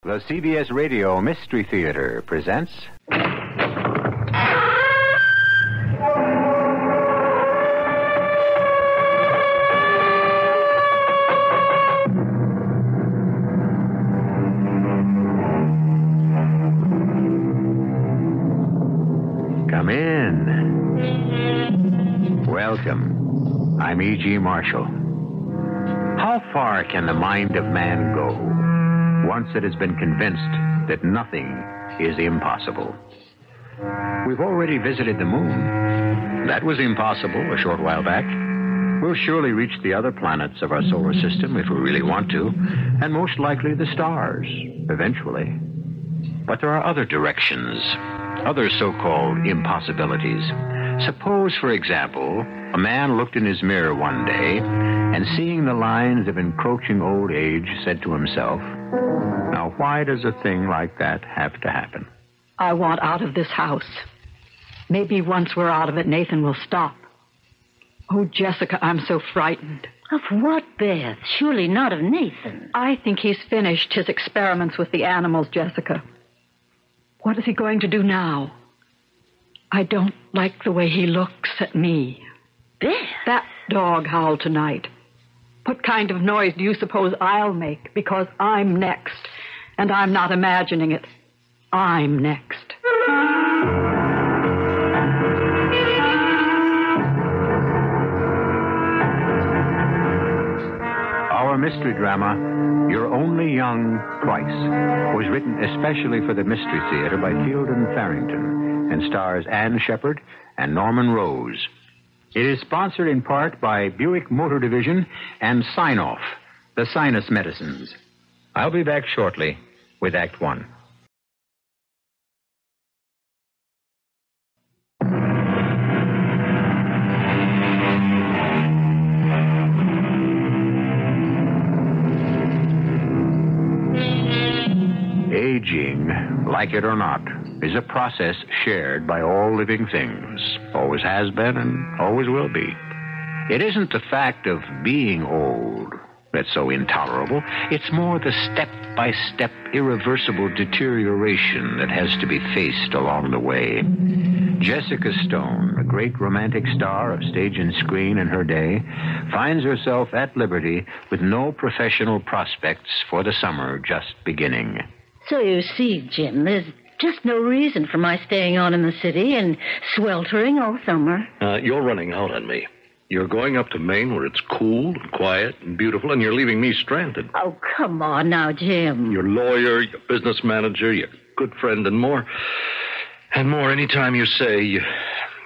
The CBS Radio Mystery Theater presents... Come in. Welcome. I'm E.G. Marshall. How far can the mind of man go once it has been convinced that nothing is impossible? We've already visited the moon. That was impossible a short while back. We'll surely reach the other planets of our solar system if we really want to, and most likely the stars, eventually. But there are other directions, other so-called impossibilities. Suppose, for example, a man looked in his mirror one day and, seeing the lines of encroaching old age, said to himself, "Now, why does a thing like that have to happen?" I want out of this house. Maybe once we're out of it, Nathan will stop. Oh, Jessica, I'm so frightened. Of what, Beth? Surely not of Nathan. I think he's finished his experiments with the animals, Jessica. What is he going to do now? I don't like the way he looks at me. Beth? That dog howled tonight. What kind of noise do you suppose I'll make? Because I'm next. And I'm not imagining it. I'm next. Our mystery drama, You're Only Young Twice, was written especially for the Mystery Theater by Fielden Farrington and stars Ann Shepard and Norman Rose. It is sponsored in part by Buick Motor Division and Sign-Off, the sinus medicines. I'll be back shortly with Act One. Aging, like it or not, is a process shared by all living things. Always has been and always will be. It isn't the fact of being old that's so intolerable. It's more the step-by-step irreversible deterioration that has to be faced along the way. Jessica Stone, a great romantic star of stage and screen in her day, finds herself at liberty with no professional prospects for the summer just beginning. So you see, Jim, there's just no reason for my staying on in the city and sweltering all summer. You're running out on me. You're going up to Maine where it's cool and quiet and beautiful, and you're leaving me stranded. Oh, come on now, Jim. Your lawyer, your business manager, your good friend, and more. And more anytime you say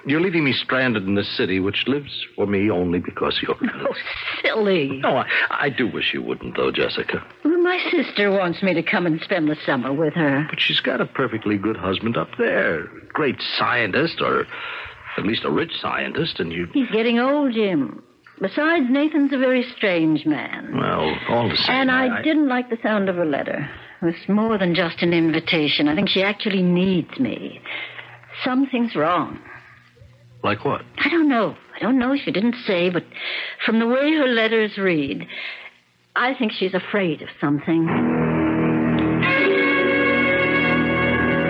you're leaving me stranded in this city, which lives for me only because you're... Oh, silly. No, I do wish you wouldn't, though, Jessica. Well, my sister wants me to come and spend the summer with her. But she's got a perfectly good husband up there. Great scientist, or at least a rich scientist, and you... He's getting old, Jim. Besides, Nathan's a very strange man. Well, all the same... And I didn't like the sound of her letter. It was more than just an invitation. I think she actually needs me. Something's wrong. Like what? I don't know. She didn't say, but from the way her letters read, I think she's afraid of something.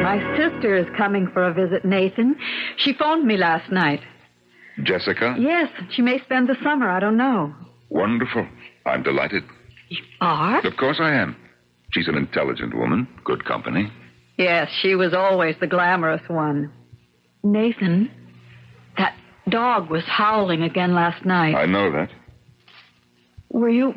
My sister is coming for a visit, Nathan. She phoned me last night. Jessica? Yes, she may spend the summer. I don't know. Wonderful. I'm delighted. You are? Of course I am. She's an intelligent woman, good company. Yes, she was always the glamorous one. Nathan, that dog was howling again last night. I know that. Were you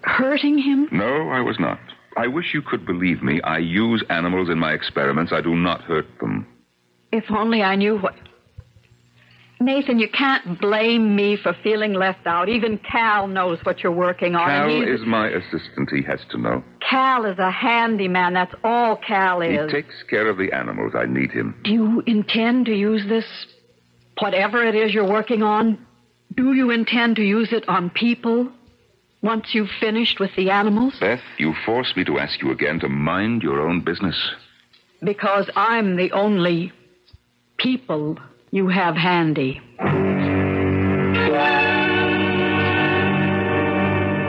hurting him? No, I was not. I wish you could believe me. I use animals in my experiments. I do not hurt them. If only I knew what... Nathan, you can't blame me for feeling left out. Even Cal knows what you're working on. Cal is my assistant. He has to know. Cal is a handyman. That's all Cal is. He takes care of the animals. I need him. Do you intend to use this, whatever it is you're working on, do you intend to use it on people once you've finished with the animals? Beth, you force me to ask you again to mind your own business. Because I'm the only people you have handy.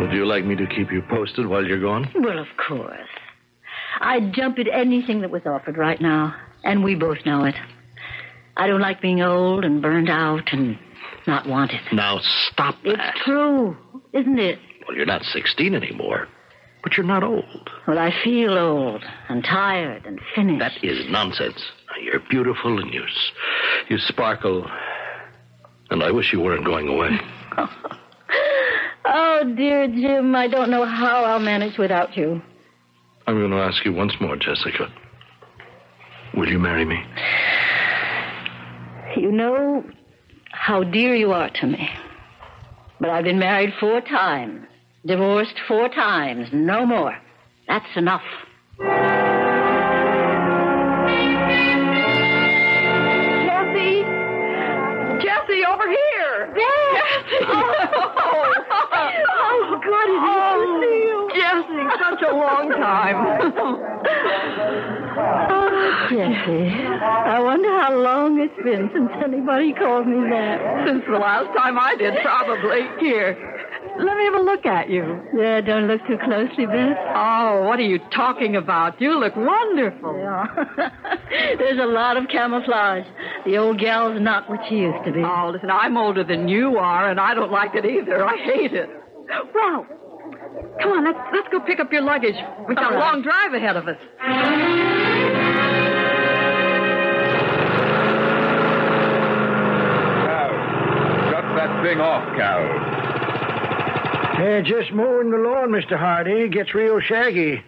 Would you like me to keep you posted while you're gone? Well, of course. I'd jump at anything that was offered right now. And we both know it. I don't like being old and burned out and not wanted. Now, stop that. It's true, isn't it? Well, you're not 16 anymore. But you're not old. Well, I feel old and tired and finished. That is nonsense. You're beautiful and you sparkle. And I wish you weren't going away. Oh, dear Jim, I don't know how I'll manage without you. I'm going to ask you once more, Jessica. Will you marry me? You know how dear you are to me. But I've been married 4 times. Divorced 4 times. No more. That's enough. Jessie, over here! Jessie! Oh, good of you to see you. Jessie, such a long time. Oh, Jessie, I wonder how long it's been since anybody called me that. Since the last time I did, probably. Here, let me have a look at you. Yeah, don't look too closely, Beth. Oh, what are you talking about? You look wonderful. Yeah. There's a lot of camouflage. The old gal's not what she used to be. Oh, listen, I'm older than you are, and I don't like it either. I hate it. Well, come on, let's go pick up your luggage. We've got a long drive ahead of us. Cal, shut that thing off, Cal. Just mowing the lawn, Mr. Hardy. Gets real shaggy.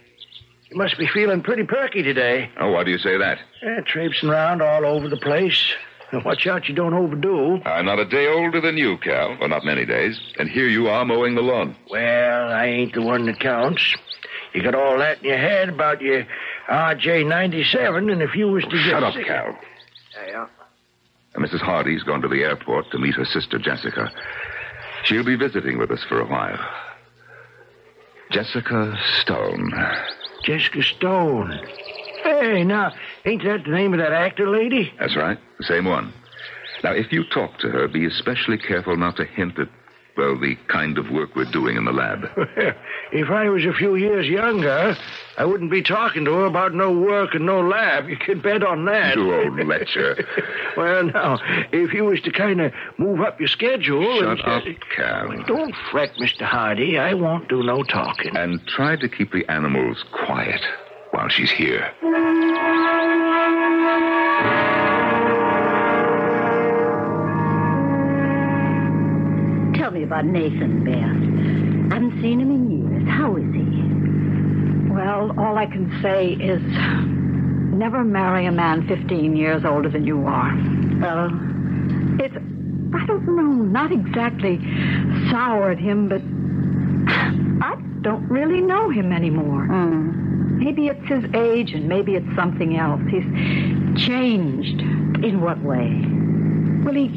You must be feeling pretty perky today. Oh, why do you say that? Traipsing around all over the place. Now, watch out you don't overdo. I'm not a day older than you, Cal. Well, not many days. And here you are mowing the lawn. Well, I ain't the one that counts. You got all that in your head about your RJ-97, and if you was to get... Shut up, Cal. Yeah. Mrs. Hardy's gone to the airport to meet her sister, Jessica. She'll be visiting with us for a while. Jessica Stone. Jessica Stone. Hey, now, ain't that the name of that actor lady? That's right, the same one. Now, if you talk to her, be especially careful not to hint at, well, the kind of work we're doing in the lab. If I was a few years younger, I wouldn't be talking to her about no work and no lab. You can bet on that. You old lecher. Well, now, if you was to kind of move up your schedule... Shut up, Cal. Don't fret, Mr. Hardy. I won't do no talking. And try to keep the animals quiet while she's here. Tell me about Nathan, Beth. I haven't seen him in years. How is he? Well, all I can say is never marry a man 15 years older than you are. It's, I don't know, not exactly sour at him, but I don't really know him anymore. Maybe it's his age and maybe it's something else. He's changed. In what way? Well, he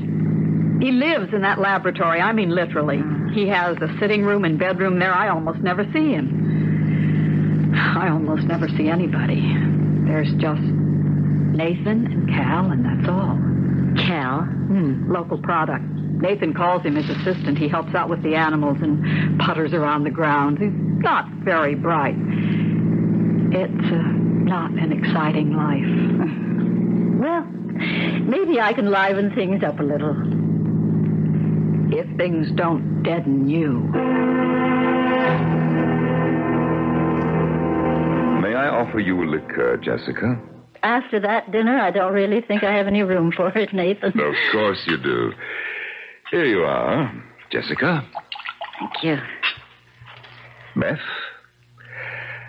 lives in that laboratory. I mean, literally. He has a sitting room and bedroom there. I almost never see him. I almost never see anybody. There's just Nathan and Cal, and that's all. Cal? Local product. Nathan calls him his assistant. He helps out with the animals and putters around the grounds. He's not very bright. It's not an exciting life. Well, maybe I can liven things up a little. If things don't deaden you. May I offer you a liqueur, Jessica? After that dinner, I don't really think I have any room for it, Nathan. Of course you do. Here you are, Jessica. Thank you. Beth.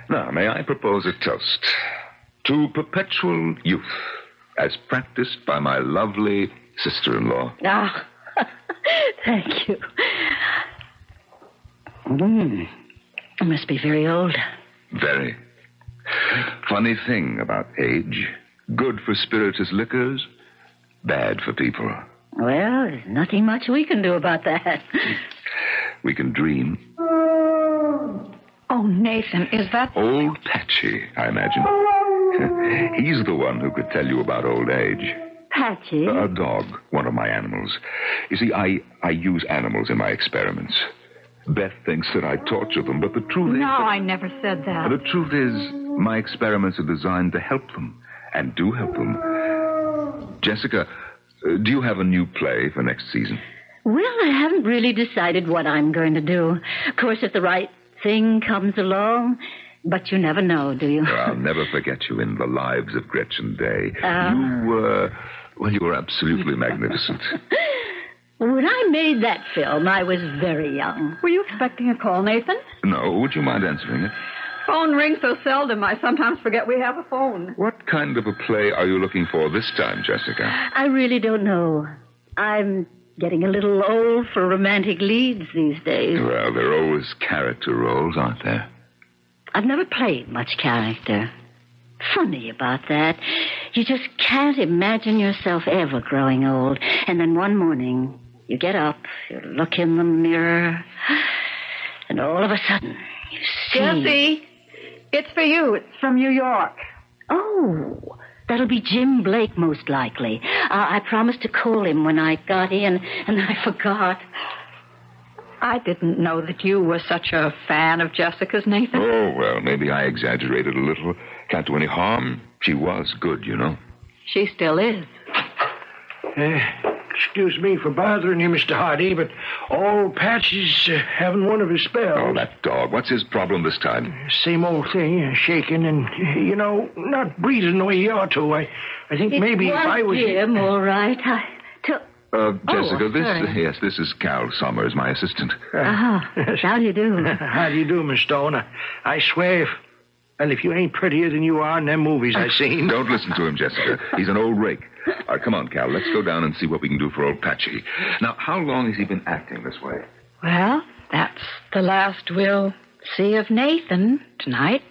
Now, may I propose a toast to perpetual youth, as practiced by my lovely sister-in-law. Ah, thank you. I must be very old. Very. Funny thing about age. Good for spirituous liquors, bad for people. Well, there's nothing much we can do about that. We can dream. Oh, Nathan, is that... Old Patchy, I imagine. He's the one who could tell you about old age. Patchy? A dog, one of my animals. You see, I use animals in my experiments. Beth thinks that I torture them, but the truth is... No, I never said that. The truth is, My experiments are designed to help them, and do help them. Jessica, do you have a new play for next season? Well, I haven't really decided what I'm going to do. Of course, if the right thing comes along, but you never know, do you? I'll never forget you in The Lives of Gretchen Day. You were absolutely magnificent. When I made that film, I was very young. Were you expecting a call, Nathan? No, would you mind answering it? Phone rings so seldom, I sometimes forget we have a phone. What kind of a play are you looking for this time, Jessica? I really don't know. I'm getting a little old for romantic leads these days. Well, there are always character roles, aren't there? I've never played much character. Funny about that. You just can't imagine yourself ever growing old. And then one morning, you get up, you look in the mirror, and all of a sudden, you see... Jessie, it's for you. It's from New York. Oh, that'll be Jim Blake, most likely. I promised to call him when I got in, and I forgot. I didn't know that you were such a fan of Jessica's, Nathan. Oh, well, maybe I exaggerated a little. Can't do any harm. She was good, you know. She still is. Excuse me for bothering you, Mr. Hardy, but old Patsy's having one of his spells. Oh, that dog. What's his problem this time? Same old thing, shaking and, not breathing the way he ought to. I think maybe if I was... Jim, all right. Jessica, sorry. this is Cal Summers, my assistant. How do you do? How do you do, Miss Stone? I swear, if you ain't prettier than you are in them movies I seen... Don't listen to him, Jessica. He's an old rake. Come on, Cal. Let's go down and see what we can do for old Patchy. Now, how long has he been acting this way? Well, that's the last we'll see of Nathan tonight.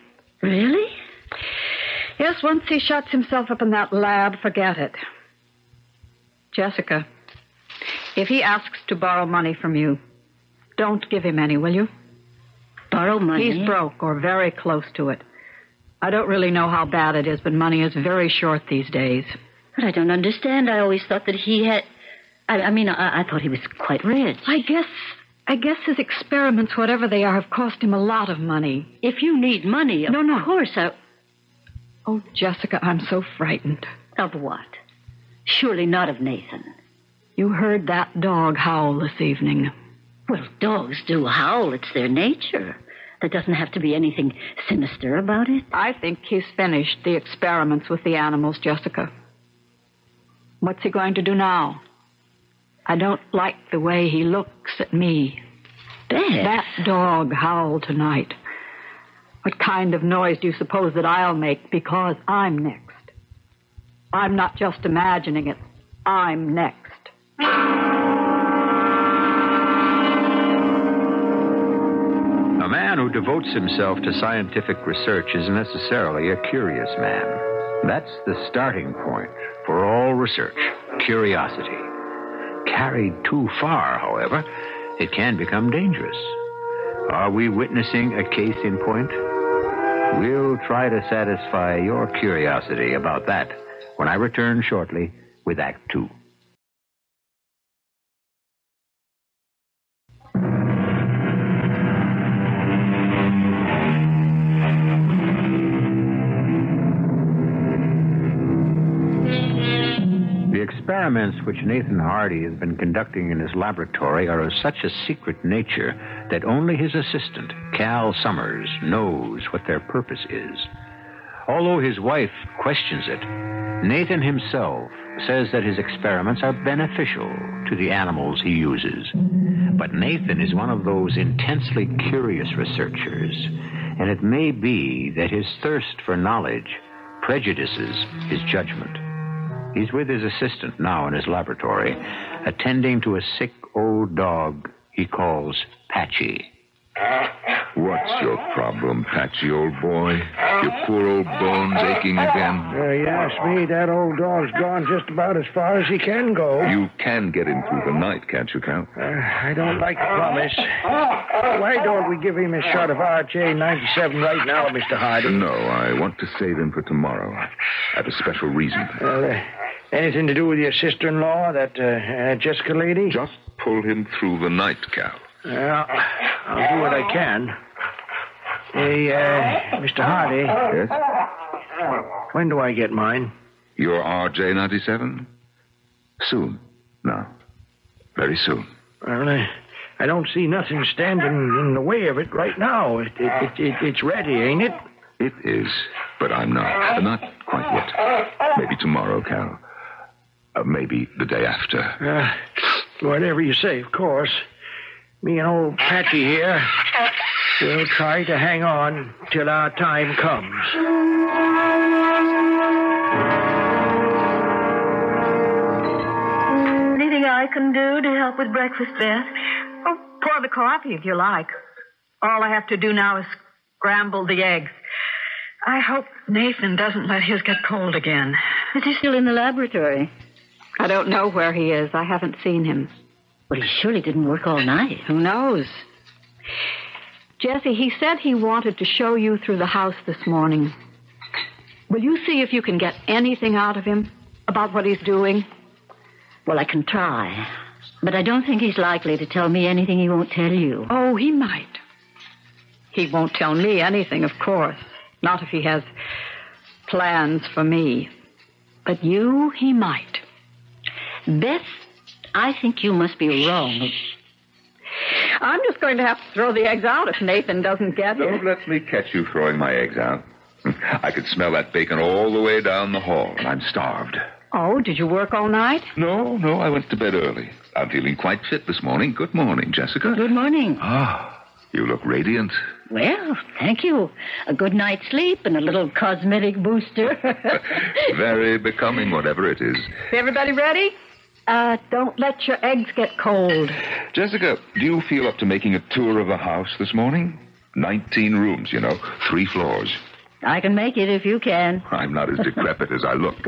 Really? Yes, once he shuts himself up in that lab, forget it. Jessica, if he asks to borrow money from you, don't give him any, will you? Borrow money? He's broke or very close to it. I don't really know how bad it is, but money is very short these days. But I don't understand. I always thought that he had... I thought he was quite rich. I guess his experiments, whatever they are, have cost him a lot of money. If you need money, of course I... Oh, Jessica, I'm so frightened. Of what? Surely not of Nathan. You heard that dog howl this evening. Well, dogs do howl. It's their nature. There doesn't have to be anything sinister about it. I think he's finished the experiments with the animals, Jessica. What's he going to do now? I don't like the way he looks at me. Beth. That dog howled tonight. What kind of noise do you suppose that I'll make because I'm next? I'm not just imagining it. I'm next. A man who devotes himself to scientific research is necessarily a curious man. That's the starting point for all research, curiosity. Carried too far, however, it can become dangerous. Are we witnessing a case in point? We'll try to satisfy your curiosity about that when I return shortly with Act Two. The experiments which Nathan Hardy has been conducting in his laboratory are of such a secret nature that only his assistant, Cal Summers, knows what their purpose is. Although his wife questions it, Nathan himself says that his experiments are beneficial to the animals he uses. But Nathan is one of those intensely curious researchers, and it may be that his thirst for knowledge prejudices his judgment. He's with his assistant now in his laboratory, attending to a sick old dog he calls Patchy. What's your problem, Patchy, old boy? Your poor old bones aching again? You ask me, that old dog's gone just about as far as he can go. You can get him through the night, can't you, Cal? I don't like to promise. Why don't we give him a shot of RJ-97 right now, Mr. Hardy? No, I want to save him for tomorrow. I have a special reason. Anything to do with your sister-in-law, that Jessica lady? Just pull him through the night, Cal. I'll do what I can. Hey, Mr. Hardy, Yes? when do I get mine? Your RJ97? Soon. No. Very soon. Well, I don't see nothing standing in the way of it right now. It's ready, ain't it? It is, but I'm not. Not quite yet. Maybe tomorrow, Cal. Maybe the day after. Whatever you say, of course. Me and old Patchy here, we'll try to hang on till our time comes. Anything I can do to help with breakfast, Beth? Oh, pour the coffee if you like. All I have to do now is scramble the eggs. I hope Nathan doesn't let his get cold again. Is he still in the laboratory? I don't know where he is. I haven't seen him. Well, he surely didn't work all night. Who knows? Jesse, he said he wanted to show you through the house this morning. Will you see if you can get anything out of him about what he's doing? Well, I can try. But I don't think he's likely to tell me anything he won't tell you. Oh, he might. He won't tell me anything, of course. Not if he has plans for me. But you, he might. Beth, I think you must be wrong. I'm just going to have to throw the eggs out if Nathan doesn't get here. Don't let me catch you throwing my eggs out. I could smell that bacon all the way down the hall, and I'm starved. Oh, did you work all night? No, I went to bed early. I'm feeling quite fit this morning. Good morning, Jessica. Good morning. You look radiant. Well, thank you. A good night's sleep and a little cosmetic booster. Very becoming, whatever it is. Everybody ready? Don't let your eggs get cold. Jessica, do you feel up to making a tour of the house this morning? 19 rooms, 3 floors. I can make it if you can. I'm not as decrepit as I look.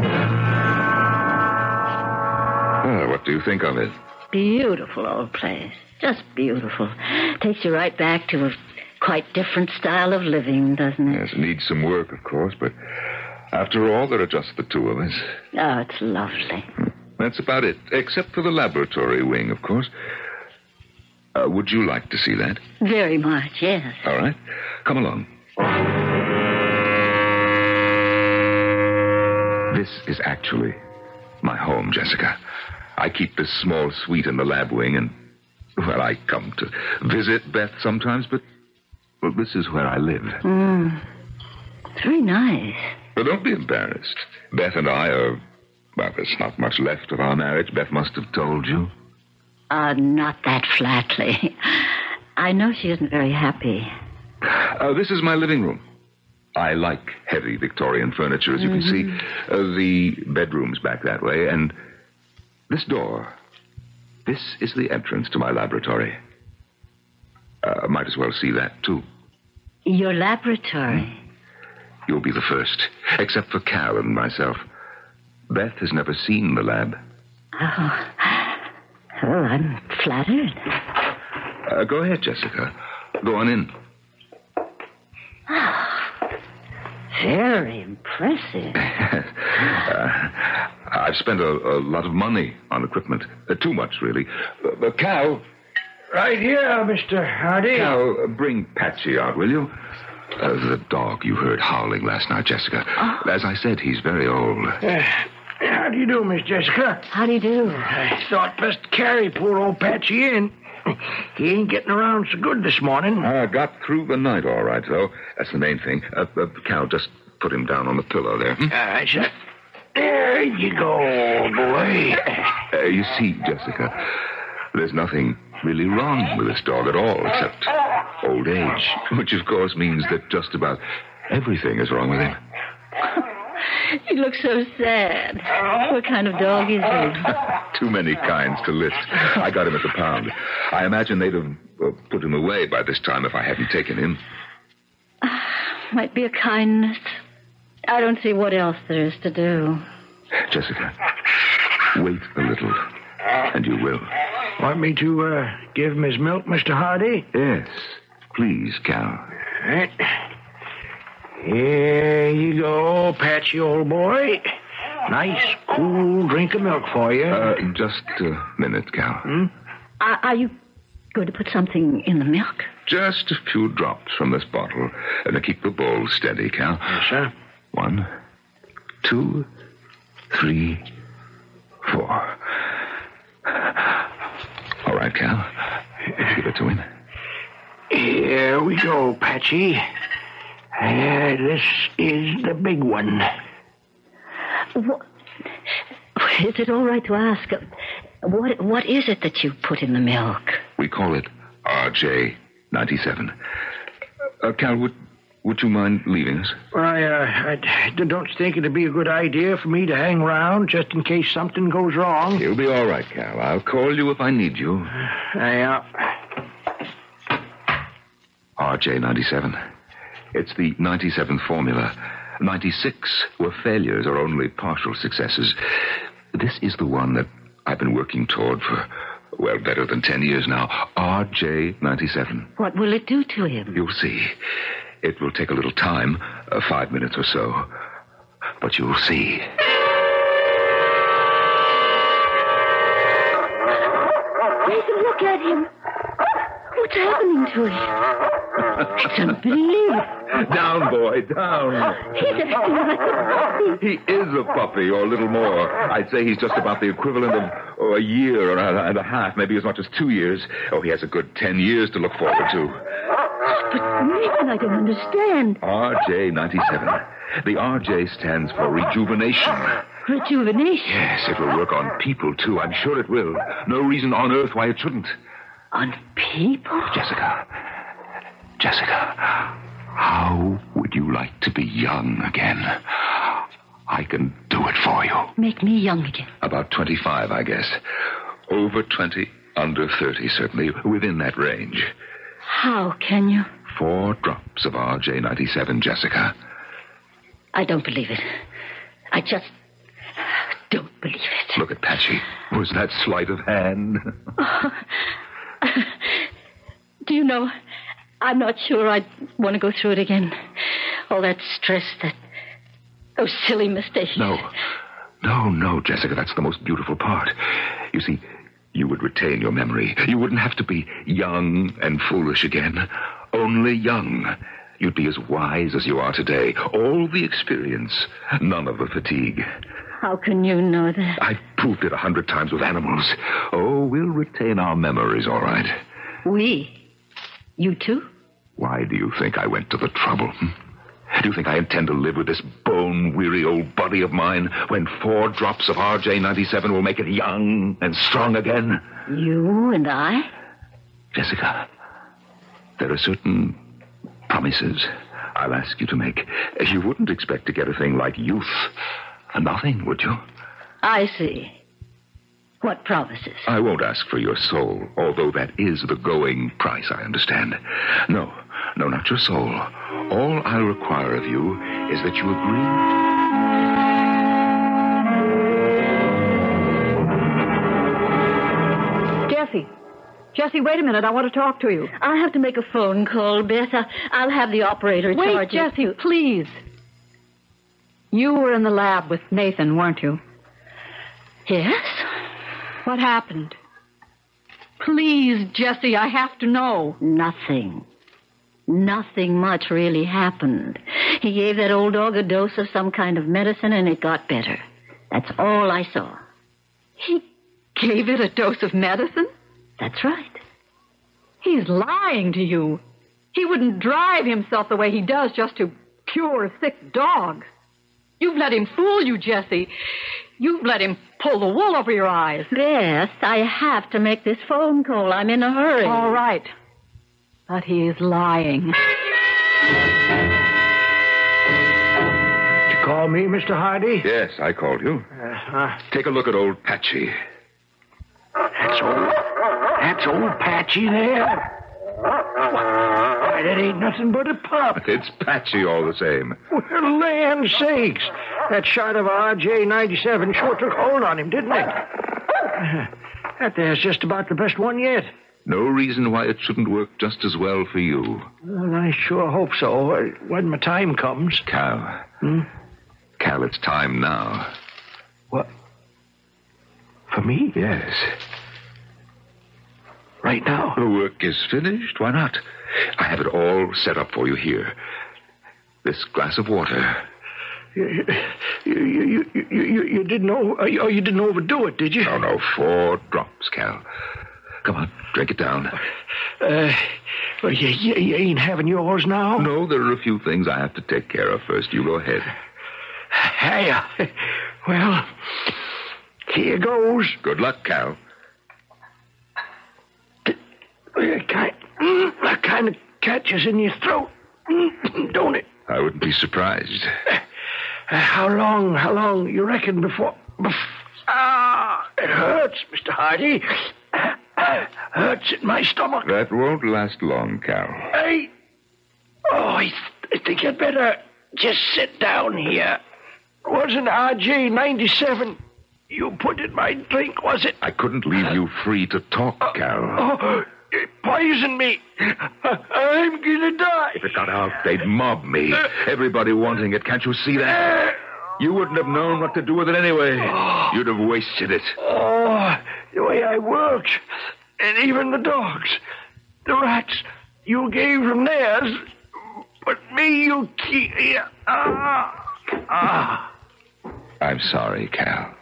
What do you think of it? Beautiful old place. Just beautiful. Takes you right back to a quite different style of living, doesn't it? Yes, it needs some work, of course, but after all, there are just the two of us. Oh, it's lovely. That's about it, except for the laboratory wing, of course. Would you like to see that? Very much, yes. All right. Come along. This is actually my home, Jessica. I keep this small suite in the lab wing, and, well, I come to visit Beth sometimes, but, well, this is where I live. It's very nice. Well, don't be embarrassed. Beth and I are, well, there's not much left of our marriage. Beth must have told you. Not that flatly. I know she isn't very happy. This is my living room. I like heavy Victorian furniture, as you can see. The bedroom's back that way, and this door, this is the entrance to my laboratory. Might as well see that, too. Your laboratory? You'll be the first, except for Cal and myself. Beth has never seen the lab. Oh, well, I'm flattered. Go ahead, Jessica. Go on in. Very impressive. I've spent a lot of money on equipment. Too much, really. Cal. Right here, Mr. Hardy. Cal, bring Patsy out, will you? The dog you heard howling last night, Jessica. As I said, he's very old. How do you do, Miss Jessica? How do you do? I thought best carry poor old Patsy in. He ain't getting around so good this morning. I got through the night all right, though. That's the main thing. Cal, just put him down on the pillow there. All right, sir. There you go, boy. You see, Jessica, there's nothing really wrong with this dog at all, except old age, which, of course, means that just about everything is wrong with him. You look so sad. What kind of dog is he? Too many kinds to list. I got him at the pound. I imagine they'd have put him away by this time if I hadn't taken him. Might be a kindness. I don't see what else there is to do. Jessica, wait a little, and you will. Want me to give him his milk, Mr. Hardy? Yes, please, Cal. All right. Here you go, Patsy, old boy. Nice, cool drink of milk for you. Just a minute, Cal. Are you going to put something in the milk? Just a few drops from this bottle. And keep the bowl steady, Cal. Yes, sir. 1, 2, 3, 4. All right, Cal. Let's give it to him. Here we go, Patsy. This is the big one. Is it all right to ask, what is it that you put in the milk? We call it RJ97. Cal, would you mind leaving us? Well, I don't think it'd be a good idea for me to hang around just in case something goes wrong. You'll be all right, Cal. I'll call you if I need you. RJ97. It's the 97th formula. 96 were failures or only partial successes. This is the one that I've been working toward for, well, better than 10 years now. RJ97. What will it do to him? You'll see. It will take a little time, 5 minutes or so. But you'll see. Nathan, look at him. What's happening to him? It's unbelievable. Down, boy, down. He's acting like a puppy. He is a puppy, or a little more. I'd say he's just about the equivalent of a year and a half, maybe as much as 2 years. Oh, he has a good 10 years to look forward to. But, Nathan, I don't understand. RJ97. The RJ stands for rejuvenation. Rejuvenation? Yes, it will work on people, too. I'm sure it will. No reason on earth why it shouldn't. On people? Jessica, how would you like to be young again? I can do it for you. Make me young again. About 25, I guess. Over 20, under 30, certainly. Within that range. How can you? 4 drops of RJ97, Jessica. I don't believe it. I just don't believe it. Look at Patsy. Was that sleight of hand? Do you know, I'm not sure I'd want to go through it again. All that stress, those silly mistakes. No, Jessica, that's the most beautiful part. You see, you would retain your memory. You wouldn't have to be young and foolish again. Only young. You'd be as wise as you are today. All the experience, none of the fatigue. How can you know that? I've proved it 100 times with animals. Oh, we'll retain our memories, all right. We? You too? Why do you think I went to the trouble? Do you think I intend to live with this bone-weary old body of mine when 4 drops of RJ97 will make it young and strong again? You and I? Jessica, there are certain promises I'll ask you to make. You wouldn't expect to get a thing like youth for nothing, would you? I see. What promises? I won't ask for your soul, although that is the going price, I understand. No, not your soul. All I'll require of you is that you agree. Jesse, wait a minute. I want to talk to you. I have to make a phone call, Beth. I'll have the operator charge you. Wait, Jesse, please. You were in the lab with Nathan, weren't you? Yes? What happened? Please, Jesse, I have to know. Nothing much really happened. He gave that old dog a dose of some kind of medicine and it got better. That's all I saw. He gave it a dose of medicine? That's right. He's lying to you. He wouldn't drive himself the way he does just to cure sick dogs. You've let him fool you, Jesse. You've let him pull the wool over your eyes. Beth, I have to make this phone call. I'm in a hurry. All right. But he is lying. Did you call me, Mr. Hardy? Yes, I called you. Take a look at old Patchy. That's old Patchy there. Why, that ain't nothing but a pup. It's Patchy all the same. Well, land sakes. That shot of RJ97 sure took hold on him, didn't it? That there's just about the best one yet. No reason why it shouldn't work just as well for you. Well, I sure hope so. When my time comes. Cal. Cal, it's time now. What? For me? Yes. right now. The work is finished. Why not? I have it all set up for you here. This glass of water. You didn't you didn't overdo it, did you? No, 4 drops, Cal. Come on, drink it down. Well, you ain't having yours now? No, there are a few things I have to take care of first. You go ahead. Hey, well, here goes. Good luck, Cal. That kind of catches in your throat, don't it? I wouldn't be surprised. How long you reckon before... it hurts, Mr. Hardy. Hurts in my stomach. That won't last long, Cal. I think you'd better just sit down here. Wasn't RJ 97 you put in my drink, was it? I couldn't leave you free to talk, Cal. It poisoned me. I'm gonna die. If it got out, they'd mob me. Everybody wanting it. Can't you see that? You wouldn't have known what to do with it anyway. You'd have wasted it. The way I worked. And even the dogs. The rats. You gave them theirs. But me, you keep... I'm sorry, Cal.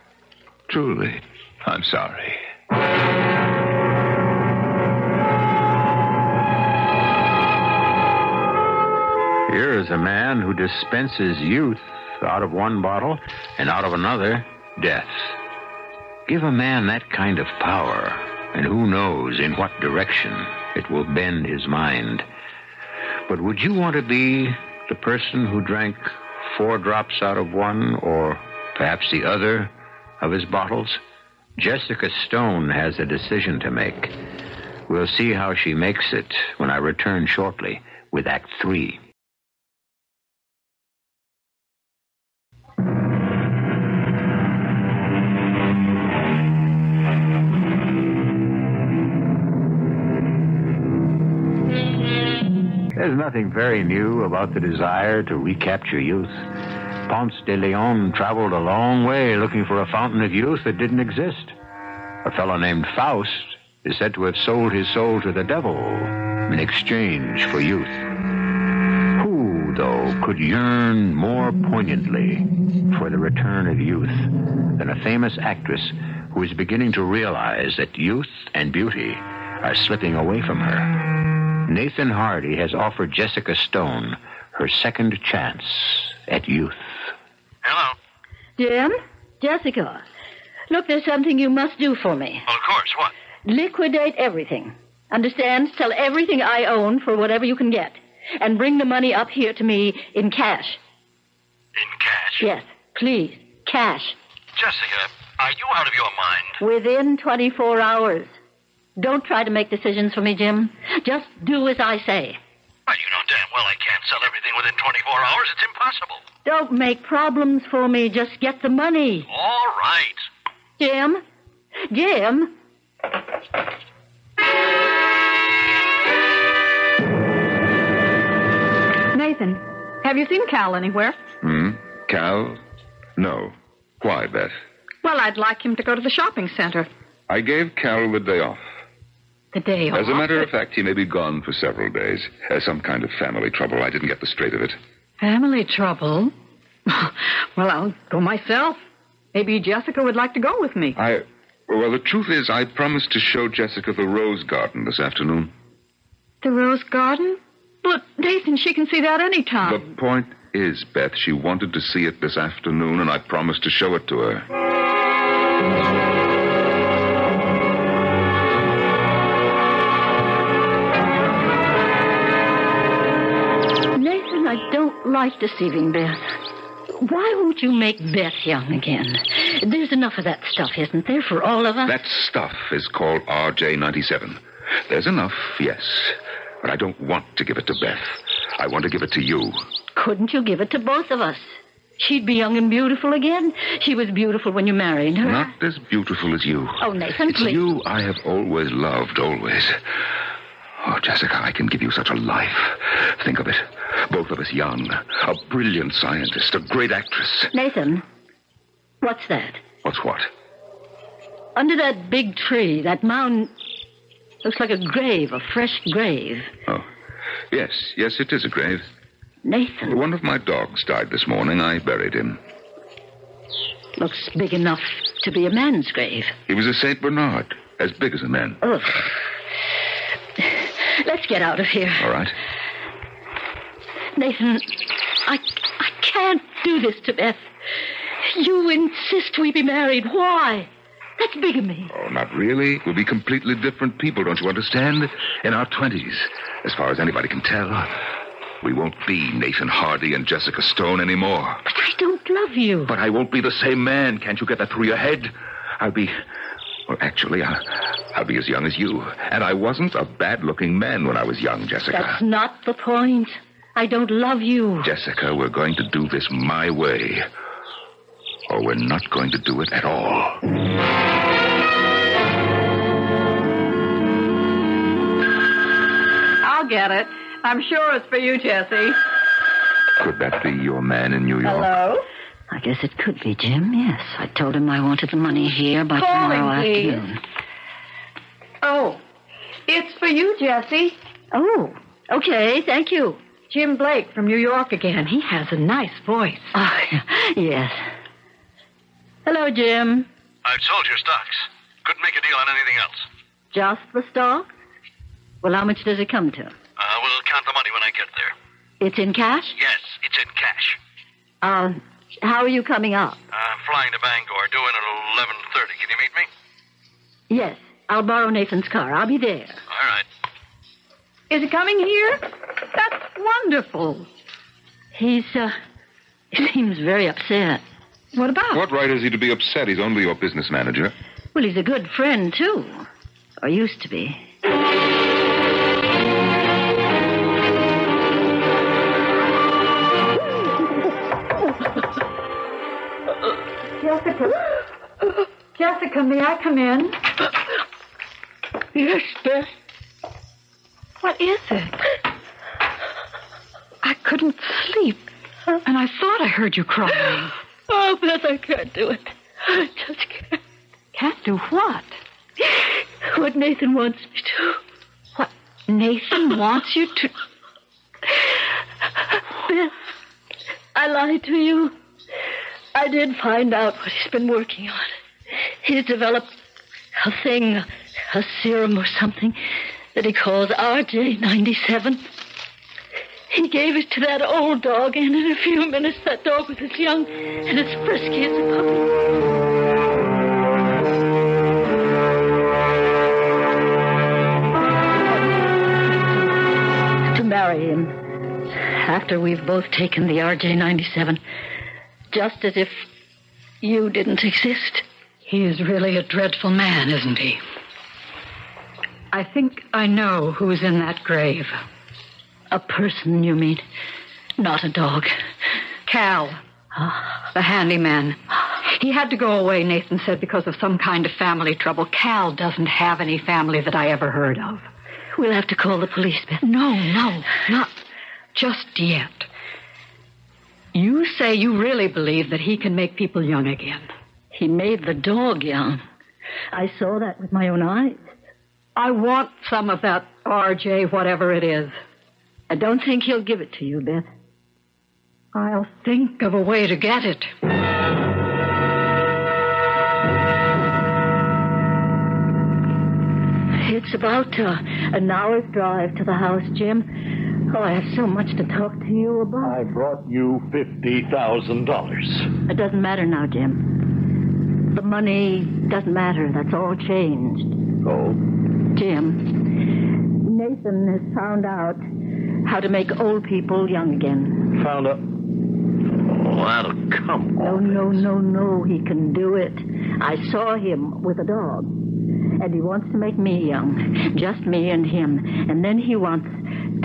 Truly, I'm sorry. Here is a man who dispenses youth out of one bottle and out of another, death. Give a man that kind of power, and who knows in what direction it will bend his mind. But would you want to be the person who drank 4 drops out of one, or perhaps the other, of his bottles? Jessica Stone has a decision to make. We'll see how she makes it when I return shortly with Act 3. There's nothing very new about the desire to recapture youth. Ponce de Leon traveled a long way looking for a fountain of youth that didn't exist. A fellow named Faust is said to have sold his soul to the devil in exchange for youth. Who, though, could yearn more poignantly for the return of youth than a famous actress who is beginning to realize that youth and beauty are slipping away from her? Nathan Hardy has offered Jessica Stone her second chance at youth. Hello. Jim? Jessica. Look, there's something you must do for me. Well, of course. What? Liquidate everything. Understand? Sell everything I own for whatever you can get. And bring the money up here to me in cash. In cash? Yes, please. Cash. Jessica, are you out of your mind? Within 24 hours. Don't try to make decisions for me, Jim. Just do as I say. Well, you know damn well I can't sell everything within 24 hours. It's impossible. Don't make problems for me. Just get the money. All right. Jim? Jim? Nathan, have you seen Cal anywhere? Cal? No. Why, Beth? Well, I'd like him to go to the shopping center. I gave Cal the day off. The day off? As a matter of fact, he may be gone for several days. Some kind of family trouble. I didn't get the straight of it. Family trouble? Well, I'll go myself. Maybe Jessica would like to go with me. Well, the truth is, I promised to show Jessica the rose garden this afternoon. The rose garden? But, Nathan, she can see that any time. The point is, Beth, she wanted to see it this afternoon, and I promised to show it to her. Nathan, I don't like deceiving Beth. Why won't you make Beth young again? There's enough of that stuff, isn't there, for all of us? That stuff is called RJ97. There's enough, yes. But I don't want to give it to Beth. I want to give it to you. Couldn't you give it to both of us? She'd be young and beautiful again. She was beautiful when you married her. Not as beautiful as you. Oh, Nathan, it's please. you I have always loved, always. Oh, Jessica, I can give you such a life. Think of it. Both of us young. A brilliant scientist, a great actress. Nathan, what's that? What's what? Under that big tree, that mound... Looks like a grave, a fresh grave. Oh, yes, it is a grave. Nathan. One of my dogs died this morning. I buried him. Looks big enough to be a man's grave. He was a St. Bernard, as big as a man. Ugh. Let's get out of here. All right. Nathan, I can't do this to Beth. You insist we be married. Why? That's bigamy. Oh, not really. We'll be completely different people, don't you understand? In our 20s, as far as anybody can tell. We won't be Nathan Hardy and Jessica Stone anymore. But I don't love you. But I won't be the same man. Can't you get that through your head? I'll be... Well, actually, I'll be as young as you. And I wasn't a bad-looking man when I was young, Jessica. That's not the point. I don't love you. Jessica, we're going to do this my way. Or we're not going to do it at all. I'll get it. I'm sure it's for you, Jesse. Could that be your man in New York? Hello? I guess it could be, Jim, yes. I told him I wanted the money here by Calling, tomorrow please. afternoon. Oh, it's for you, Jesse. Oh, okay, thank you. Jim Blake from New York again. He has a nice voice. Oh, yes. Hello, Jim. I've sold your stocks. Couldn't make a deal on anything else. Just the stock? Well, how much does it come to? We'll count the money when I get there. It's in cash? Yes, it's in cash. How are you coming up? I'm flying to Bangor, due in at 11:30. Can you meet me? Yes, I'll borrow Nathan's car. I'll be there. All right. Is it coming here? That's wonderful. He seems very upset. What about? What right has he to be upset? He's only your business manager. Well, he's a good friend, too. Or used to be. Jessica, may I come in? Yes, Beth. What is it? I couldn't sleep, and I thought I heard you crying. Oh, Beth, I can't do it. I just can't. Can't do what? What Nathan wants me to. What Nathan wants you to... Beth, I lied to you. I did find out what he's been working on. He's developed a thing, a serum or something, that he calls RJ97. He gave it to that old dog, and in a few minutes that dog was as young and as frisky as a puppy. To marry him after we've both taken the RJ97, just as if you didn't exist. He is really a dreadful man, isn't he? I think I know who's in that grave. A person, you mean? Not a dog. Cal, the handyman. He had to go away, Nathan said, because of some kind of family trouble. Cal doesn't have any family that I ever heard of. We'll have to call the police, Beth. No, not just yet. You say you really believe that he can make people young again. He made the dog young. I saw that with my own eyes. I want some of that RJ, whatever it is. I don't think he'll give it to you, Beth. I'll think of a way to get it. It's about an hour's drive to the house, Jim. Oh, I have so much to talk to you about. I brought you $50,000. It doesn't matter now, Jim. The money doesn't matter. That's all changed. Oh? Jim, Nathan has found out how to make old people young again. Found out... Oh, that'll come on. No. He can do it. I saw him with a dog. And he wants to make me young. Just me and him. And then he wants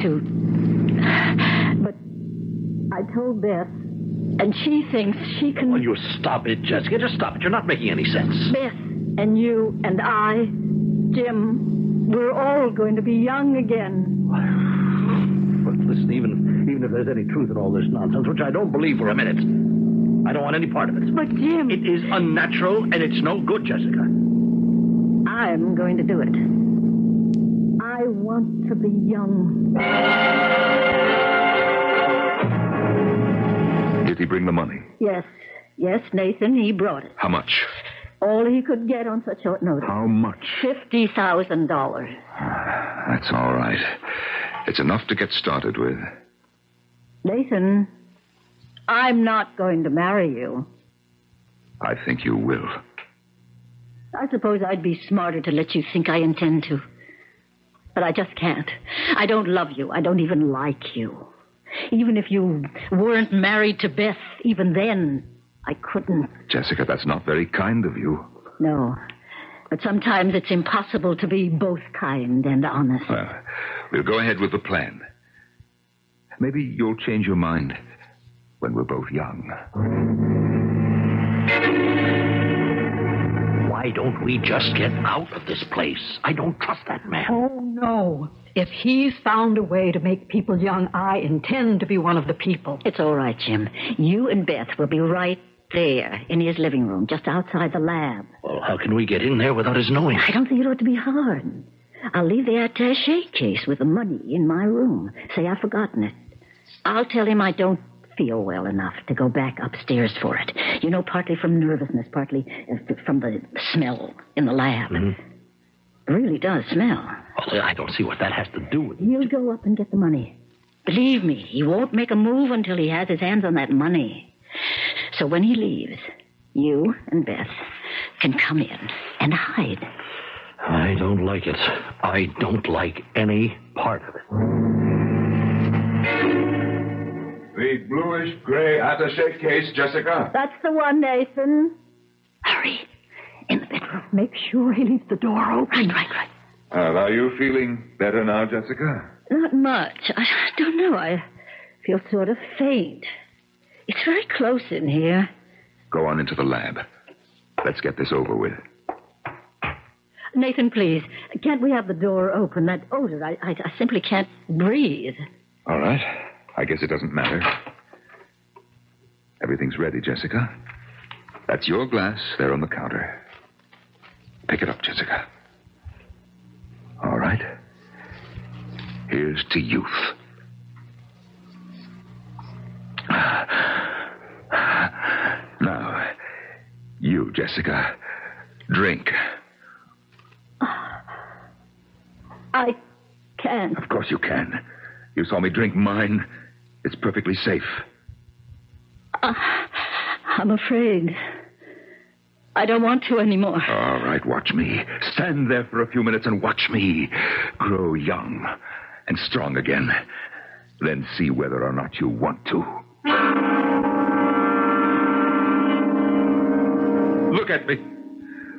to... But I told Beth, and she thinks she can... Will you stop it, Jessica? Just stop it. You're not making any sense. Beth and you and I, Jim, we're all going to be young again. But listen, even if there's any truth in all this nonsense, which I don't believe for a minute, I don't want any part of it. But, Jim... It is unnatural, and it's no good, Jessica. I'm going to do it. I want to be young. Did he bring the money? Yes, Nathan, he brought it. How much? All he could get on such short notice. How much? $50,000. That's all right. It's enough to get started with. Nathan, I'm not going to marry you. I think you will. I suppose I'd be smarter to let you think I intend to. But I just can't. I don't love you. I don't even like you. Even if you weren't married to Beth, even then, I couldn't. Jessica, that's not very kind of you. No. But sometimes it's impossible to be both kind and honest. Well, we'll go ahead with the plan. Maybe you'll change your mind when we're both young. Why don't we just get out of this place? I don't trust that man. Oh, no. If he's found a way to make people young, I intend to be one of the people. It's all right, Jim. You and Beth will be right there in his living room, just outside the lab. Well, how can we get in there without his knowing? I don't think it ought to be hard. I'll leave the attaché case with the money in my room. Say I've forgotten it. I'll tell him I don't feel well enough to go back upstairs for it. You know, partly from nervousness, partly from the smell in the lab. Mm-hmm. It really does smell. Well, I don't see what that has to do with it. He'll go up and get the money. Believe me, he won't make a move until he has his hands on that money. So when he leaves, you and Beth can come in and hide. I don't like it. I don't like any part of it. The bluish-gray attaché case, Jessica. That's the one, Nathan. Hurry. In the bedroom. Make sure he leaves the door open. Right. Are you feeling better now, Jessica? Not much. I don't know. I feel sort of faint. It's very close in here. Go on into the lab. Let's get this over with. Nathan, please. Can't we have the door open? That odor, I simply can't breathe. All right. I guess it doesn't matter. Everything's ready, Jessica. That's your glass there on the counter. Pick it up, Jessica. All right. Here's to youth. Now, you, Jessica, drink. I can't. Of course you can. You saw me drink mine. It's perfectly safe. I'm afraid. I don't want to anymore. All right, watch me. Stand there for a few minutes and watch me grow young and strong again. Then see whether or not you want to. Look at me.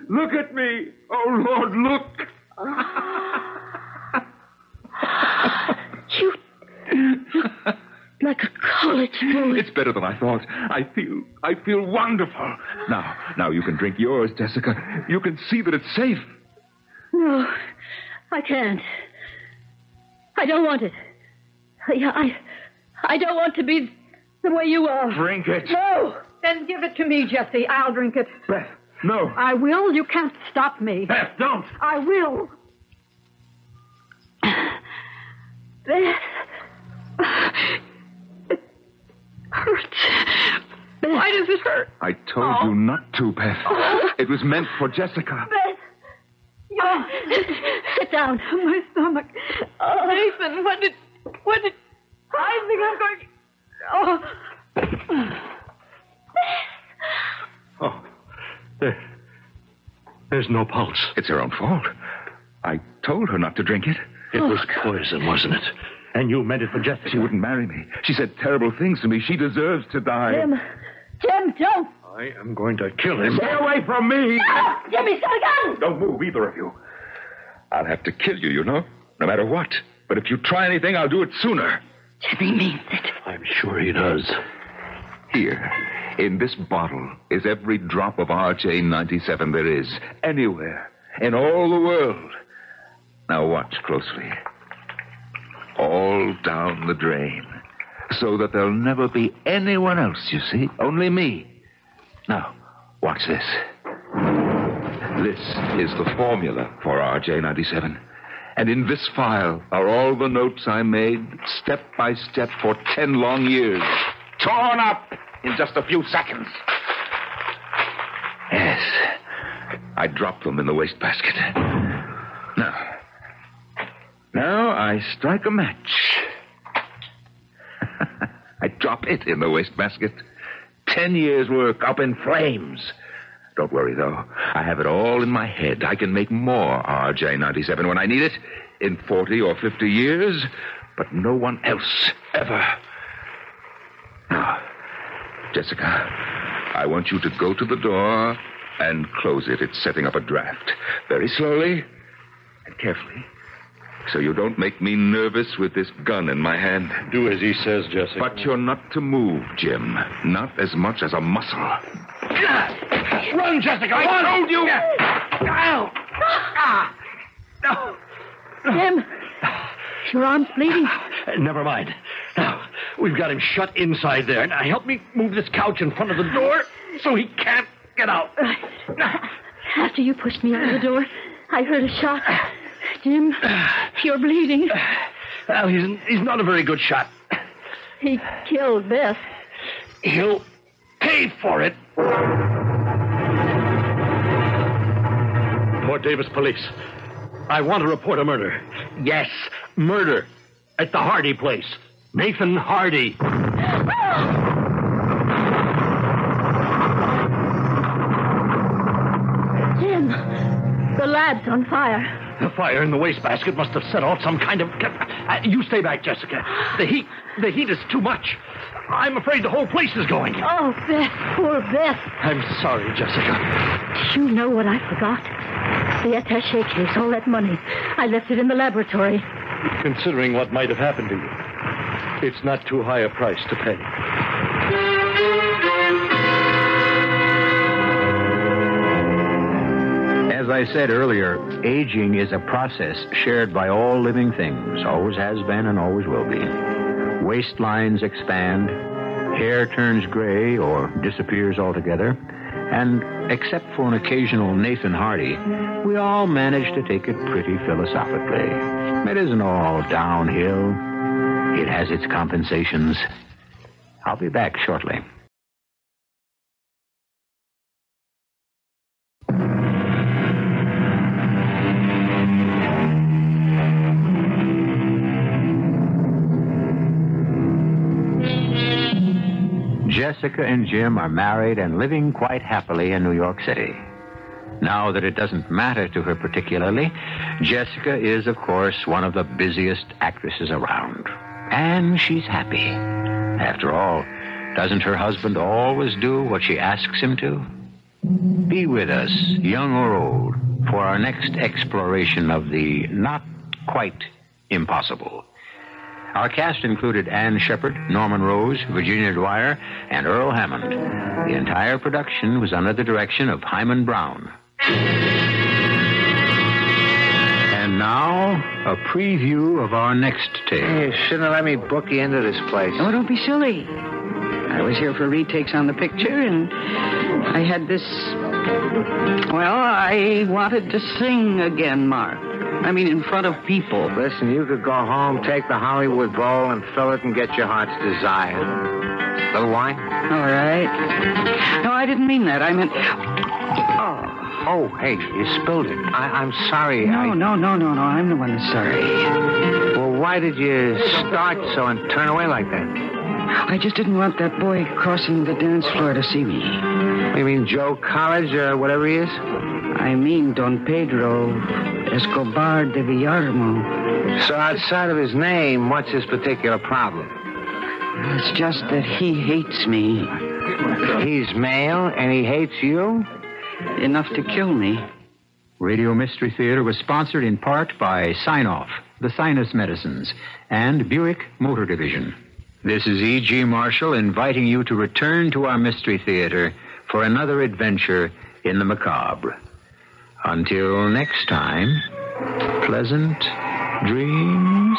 Look at me. Oh, Lord, look. You look like a college boy. It's better than I thought. I feel wonderful. Now you can drink yours, Jessica. You can see that it's safe. No, I can't. I don't want it. I don't want to be the way you are. Drink it. No! Then give it to me, Jesse. I'll drink it. Beth, no. I will. You can't stop me. Beth, don't. I will. Beth. It hurts. Beth. Why does it hurt? I told you not to, Beth. It was meant for Jessica. Beth. Sit down. My stomach. Nathan, what did... I think I'm going... Oh, there's no pulse. It's her own fault. I told her not to drink it. It was poison, wasn't it? And you meant it for Jessica. She wouldn't marry me. She said terrible things to me. She deserves to die. Jim, don't. I am going to kill him. Stay away from me! No! Jimmy's got a gun! Don't move, either of you. I'll have to kill you, no matter what. But if you try anything, I'll do it sooner. Jimmy means it. I'm sure he does. Here, in this bottle, is every drop of RJ-97 there is, anywhere, in all the world. Now watch closely. All down the drain, so that there'll never be anyone else, you see, only me. Now, watch this. This is the formula for RJ-97. And in this file are all the notes I made, step by step, for 10 long years. Torn up in just a few seconds. Yes. I dropped them in the wastebasket. Now I strike a match. I drop it in the wastebasket. 10 years' work up in flames. Don't worry, though. I have it all in my head. I can make more RJ-97 when I need it in 40 or 50 years, but no one else ever. Now, Jessica, I want you to go to the door and close it. It's setting up a draft. Very slowly and carefully, so you don't make me nervous with this gun in my hand. Do as he says, Jessica. But you're not to move, Jim. Not as much as a muscle. Run, Jessica! I told you! No. Jim, your arm's bleeding. Never mind. Now, we've got him shut inside there. Now, help me move this couch in front of the door so he can't get out. After you pushed me out of the door, I heard a shot. Jim, you're bleeding. Well, he's not a very good shot. He killed Beth. He'll pay for it. Port Davis Police. I want to report a murder. Yes, murder. At the Hardy place. Nathan Hardy. Jim, the lab's on fire. The fire in the wastebasket must have set off some kind of... you stay back, Jessica. The heat is too much. I'm afraid the whole place is going. Oh, Beth, poor Beth. I'm sorry, Jessica. Do you know what I forgot? The attaché case, all that money. I left it in the laboratory. Considering what might have happened to you, it's not too high a price to pay. As I said earlier, aging is a process shared by all living things, always has been and always will be. Waistlines expand, hair turns gray or disappears altogether, and except for an occasional Nathan Hardy, we all manage to take it pretty philosophically. It isn't all downhill. It has its compensations. I'll be back shortly. Jessica and Jim are married and living quite happily in New York City. Now that it doesn't matter to her particularly, Jessica is, of course, one of the busiest actresses around. And she's happy. After all, doesn't her husband always do what she asks him to? Be with us, young or old, for our next exploration of the not quite impossible. Our cast included Ann Shepard, Norman Rose, Virginia Dwyer, and Earl Hammond. The entire production was under the direction of Hyman Brown. And now, a preview of our next tale. Hey, you shouldn't have let me book you into this place. Oh, don't be silly. I was here for retakes on the picture, and I had this... Well, I wanted to sing again, Mark. I mean, in front of people. Listen, you could go home, take the Hollywood Bowl, and fill it and get your heart's desire. Little wine? All right. No, I didn't mean that. I meant... Oh, hey, you spilled it. I'm sorry. No, I'm the one that's sorry. Well, why did you start so and turn away like that? I just didn't want that boy crossing the dance floor to see me. You mean Joe College or whatever he is? I mean Don Pedro Escobar de Villarmo. So outside of his name, what's his particular problem? It's just that he hates me. He's male and he hates you? Enough to kill me. Radio Mystery Theater was sponsored in part by Sign-Off, the Sinus Medicines, and Buick Motor Division. This is E.G. Marshall inviting you to return to our Mystery Theater for another adventure in the macabre. Until next time, pleasant dreams.